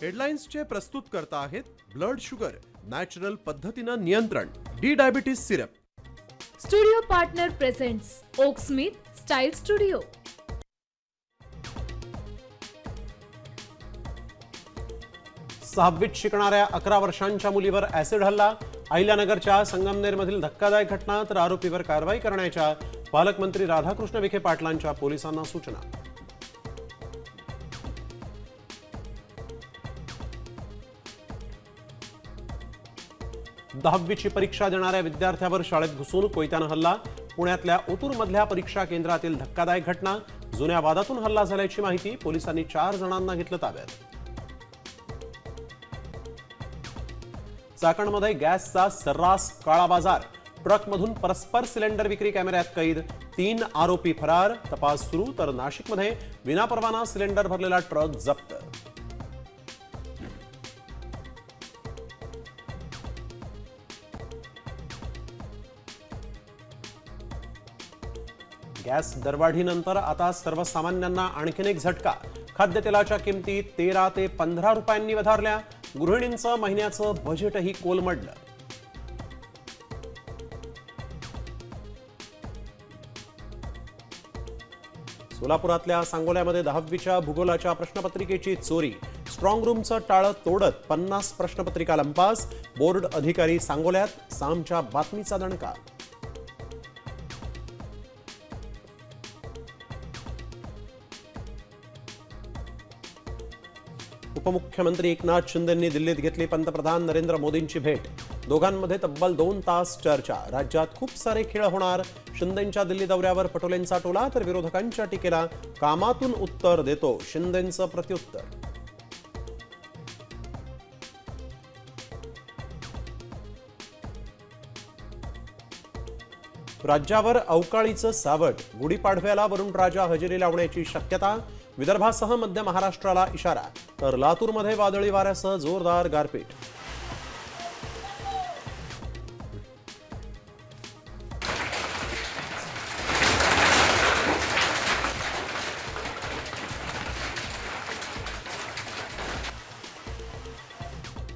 हेडलाइन्सचे प्रस्तुत करता आहेत ब्लड शुगर नॅचरल पद्धतीनं नियंत्रण D diabetes syrup. Studio partner presents Oak Smith style studio. सहावीत शिकणाऱ्या 11 वर्षांच्या मुलीवर ऍसिड हल्ला। अहिल्यानगरच्या संगमनेरमधील धक्कादायक घटना, तर आरोपीवर कारवाई करण्याच्या पालकमंत्री राधाकृष्ण विखे पाटलांच्या पोलिसांना सूचना। दहावीची परीक्षा देणाऱ्या विद्यार्थ्यावर शाळेत घुसून कोयत्यानं हल्ला। पुण्यातल्या ओतूरमधल्या परीक्षा केंद्रातील धक्कादायक घटना, जुन्या वादातून हल्ला झाल्याची माहिती। पोलिसांनी 4 जणांना घेतलं ताब्यात। चाकणमध्ये गॅसचा सर्रास काळा बाजार, ट्रकमधून परस्पर सिलेंडर विक्री कॅमेऱ्यात कैद। 3 आरोपी फरार, तपास सुरू। तर नाशिकमध्ये विनापरवाना सिलेंडर भरलेला ट्रक जप्त। गॅस दरवाढीनंतर आता सर्वसामान्यांना आणखीन एक झटका। खाद्यतेलाच्या किमती 13 ते 15 रुपयांनी वधारल्या। गृहिणींचं महिन्याचं बजेटही कोलमडलं। सोलापुरातल्या सांगोल्यामध्ये 10वीच्या भूगोलाच्या प्रश्नपत्रिकेची चोरी। स्ट्रॉंग रूमचं टाळं तोडत 50 प्रश्नपत्रिका लंपास। बोर्ड अधिकारी सांगोल्यात, सामच्या बातमीचा दणका। उपमुख्यमंत्री एकनाथ शिंदेंनी दिल्लीत घेतली पंतप्रधान नरेंद्र मोदींची भेट। दोघांमध्ये तब्बल 2 तास चर्चा। राज्यात खूप सारे खेळ होणार। शिंदेंच्या दिल्ली दौऱ्यावर पटोलेंचा टोला, तर विरोधकांच्या टीकेला कामातून उत्तर देतो शिंदेंचं प्रत्युत्तर। राज्यावर अवकाळीचं सावट। गुढीपाडव्याला वरुणराजा हजेरी लावण्याची शक्यता। विदर्भासह मध्य महाराष्ट्राला इशारा, तर लातूरमध्ये वादळी वाऱ्यासह जोरदार गारपीट।